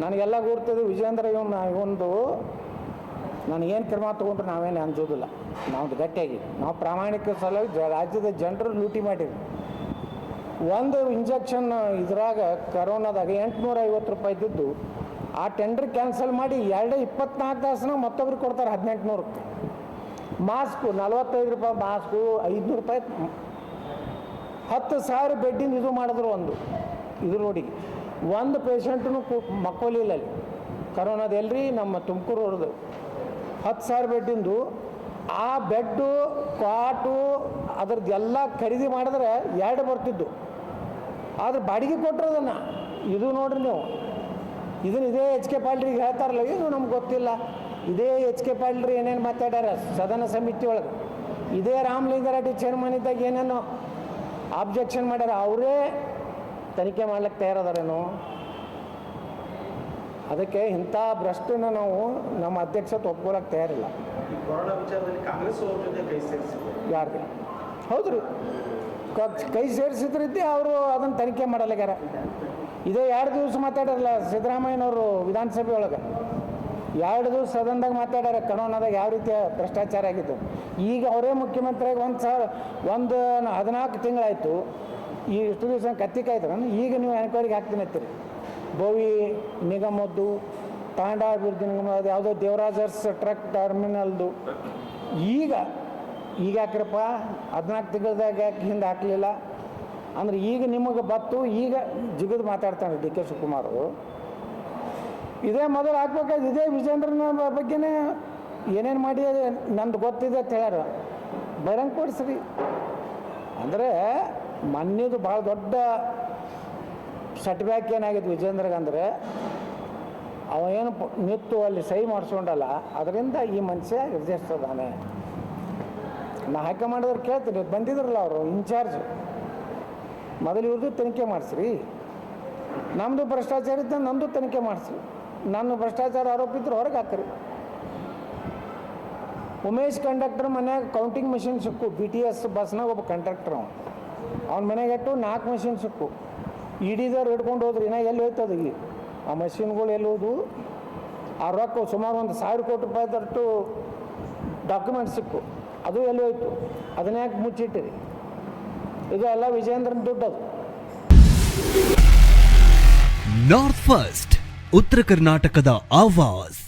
ನನಗೆಲ್ಲ ಗುರ್ತದೆ ವಿಜೇಂದ್ರ ಇವೊಂದು ನನಗೇನು ಕ್ರಮ ತೊಗೊಂಡ್ರೆ ನಾವೇನು ಅಂಜೋದಿಲ್ಲ. ನಾವು ಗಟ್ಟಿಯಾಗಿ ನಾವು ಪ್ರಾಮಾಣಿಕ ಸಲುವಾಗಿ ರಾಜ್ಯದ ಜನರು ಲೂಟಿ ಮಾಡಿರಿ. ಒಂದು ಇಂಜೆಕ್ಷನ್ ಇದ್ರಾಗ ಕರೋನಾದಾಗ 850 ರೂಪಾಯಿ ಇದ್ದಿದ್ದು ಆ ಟೆಂಡರ್ ಕ್ಯಾನ್ಸಲ್ ಮಾಡಿ 24 ತಾಸನ ಮತ್ತೊಬ್ರಿಗೆ ಕೊಡ್ತಾರೆ 1800ಕ್ಕೆ. ಮಾಸ್ಕು 45 ರೂಪಾಯಿ ಮಾಸ್ಕು, 500 ರೂಪಾಯಿ 10,000 ಬೆಡ್ಡಿಂದ ಇದು ಮಾಡಿದ್ರು. ಇದು ನೋಡಿ ಒಂದು ಪೇಷಂಟನ್ನು ಮಕ್ಕೋಲಿಲ್ಲ ಅಲ್ಲಿ ಕರೋನಾದ ಎಲ್ರಿ ನಮ್ಮ ತುಮಕೂರು ಅವ್ರದ್ದು 10,000 ಬೆಡ್ಡಿಂದು. ಆ ಬೆಡ್ಡು ಕ್ವಾಟು ಅದ್ರದ್ದು ಎಲ್ಲ ಖರೀದಿ ಮಾಡಿದ್ರೆ 2 ಬರ್ತಿದ್ದು, ಆದ್ರೆ ಬಾಡಿಗೆ ಕೊಟ್ಟರು ಅದನ್ನು. ಇದು ನೋಡ್ರಿ ನೀವು ಇದೇ ಎಚ್ ಕೆ ಪಾಲ್ರಿಗೆ ಹೇಳ್ತಾರಲ್ಲ, ಏನು ನಮ್ಗೆ ಗೊತ್ತಿಲ್ಲ. ಇದೇ ಎಚ್ ಕೆ ಪಾಲ್ರಿ ಏನೇನು ಮಾತಾಡ್ಯಾರ ಸದನ ಸಮಿತಿ ಒಳಗೆ, ಇದೇ ರಾಮಲಿಂಗಾರೆಡ್ಡಿ ಚೇರ್ಮನ್ ಇದ್ದಾಗ ಏನೇನು ಆಬ್ಜೆಕ್ಷನ್ ಮಾಡ್ಯಾರ, ಅವರೇ ತನಿಖೆ ಮಾಡ್ಲಿಕ್ಕೆ ತಯಾರದಾರೇನು? ಅದಕ್ಕೆ ಇಂಥ ಭ್ರಷ್ಟನ ನಾವು ನಮ್ಮ ಅಧ್ಯಕ್ಷತೆ ಒಪ್ಕೊಳ್ಳೋಕೆ ತಯಾರಿಲ್ಲ. ಯಾರಿಗೆ ಹೌದ್ರಿ ಕೈ ಸೇರಿಸಿದ್ರಿದ್ದೆ ಅವರು ಅದನ್ನು ತನಿಖೆ ಮಾಡಲ್ಲಾಗ್ಯಾರ. ಇದೇ 2 ದಿವಸ ಮಾತಾಡಲ್ಲ ಸಿದ್ದರಾಮಯ್ಯನವರು ವಿಧಾನಸಭೆ ಒಳಗೆ 2 ದಿವಸ ಸದನದಾಗ ಮಾತಾಡ್ಯಾರ ಕರೋನಾದಾಗ ಯಾವ ರೀತಿಯ ಭ್ರಷ್ಟಾಚಾರ ಆಗಿತ್ತು. ಈಗ ಅವರೇ ಮುಖ್ಯಮಂತ್ರಿಯಾಗಿ 14 ತಿಂಗಳಾಯಿತು. ಈ ಇಷ್ಟು ದಿವಸ ಕತ್ತಿಕಾಯ್ತು. ಈಗ ನೀವು ಎನ್ಕ್ವೈರಿಗೆ ಹಾಕ್ತೀನಿ ಅಂತೀರಿ. ಬೋವಿ ನಿಗಮದ್ದು, ತಾಂಡ ಅಭಿವೃದ್ಧಿ ನಿಗಮ, ಅದು ಯಾವುದೋ ದೇವರಾಜರ್ಸ್ ಟ್ರಕ್ ಟರ್ಮಿನಲ್ದು. ಈಗ ಯಾಕ್ರಪ್ಪ 14 ತಿಂಗಳದಾಗ ಯಾಕೆ ಹಿಂದೆ ಹಾಕಲಿಲ್ಲ ಅಂದ್ರೆ ಈಗ ನಿಮಗೆ ಬತ್ತು. ಈಗ ಜಿಗಿದು ಮಾತಾಡ್ತಾನೆ ಡಿ ಕೆ ಶಿವಕುಮಾರ್. ಇದೇ ಮೊದಲು ಹಾಕ್ಬೇಕಾದ್ರೆ ಇದೇ ವಿಜೇಂದ್ರನ ಬಗ್ಗೆನೇ ಏನೇನು ಮಾಡಿ ನಂದು ಗೊತ್ತಿದೆ ಅಂತ ಹೇಳ್ಯಾರ. ಬಹಿರಂಗ ಕೊಡಿಸ್ರಿ ಅಂದರೆ ಮೊನ್ನೆದು ಭಾಳ ದೊಡ್ಡ ಸೆಟ್ಬ್ಯಾಕ್ ಏನಾಗಿತ್ತು ವಿಜೇಂದ್ರಗಂದ್ರೆ, ಅವ ಏನು ನಿತ್ತು ಅಲ್ಲಿ ಸಹಿ ಮಾಡಿಸ್ಕೊಂಡಲ್ಲ, ಅದರಿಂದ ಈ ಮನುಷ್ಯ ಎದುರಿಸ್ತದಾನೆ. ನಾ ಹೈಕಮಾಂಡವ್ರು ಕೇಳ್ತೀನಿ, ಬಂದಿದ್ರಲ್ಲ ಅವರು ಇನ್ಚಾರ್ಜ್, ಮೊದಲು ಇವ್ರದ್ದು ತನಿಖೆ ಮಾಡಿಸ್ರಿ. ನಮ್ಮದು ಭ್ರಷ್ಟಾಚಾರ ಇದ್ದ ನಮ್ಮದು ತನಿಖೆ ಮಾಡಿಸ್ರಿ. ನಾನು ಭ್ರಷ್ಟಾಚಾರ ಆರೋಪ ಇದ್ರೆ ಹೊರಗೆ ಹಾಕ್ರಿ. ಉಮೇಶ್ ಕಂಡಕ್ಟರ್ ಮನ್ಯಾಗ ಕೌಂಟಿಂಗ್ ಮೆಷಿನ್ ಸಿಕ್ಕು. BTS ಬಸ್ನಾಗ ಒಬ್ಬ ಕಂಡಕ್ಟರ್ ಅವ್ನ ಮನೆಗೆ ಇಟ್ಟು 4 ಮೆಷಿನ್ ಸಿಕ್ಕು. ಇಡಿದವ್ರು ಹಿಡ್ಕೊಂಡು ಹೋದ್ರಿ. ಇನ್ನ ಎಲ್ಲಿ ಹೋಯ್ತದ ಈಗ ಆ ಮಷಿನ್ಗಳು ಎಲ್ಲಿ ಹೋದು? ಆ ರೊಕ್ಕ ಸುಮಾರು 1,000 ಕೋಟಿ ರೂಪಾಯಿದಷ್ಟು ಡಾಕ್ಯುಮೆಂಟ್ ಸಿಕ್ಕು. ಅದು ಎಲ್ಲಿ ಹೋಯ್ತು? ಅದನ್ನ ಯಾಕೆ ಮುಚ್ಚಿಟ್ಟಿರಿ? ಇದು ಎಲ್ಲ ವಿಜೇಂದ್ರನ ದುಡ್ಡು. ಅದು ನಾರ್ತ್ ಫಸ್ಟ್ ಉತ್ತರ ಕರ್ನಾಟಕದ ಆವಾಜ್.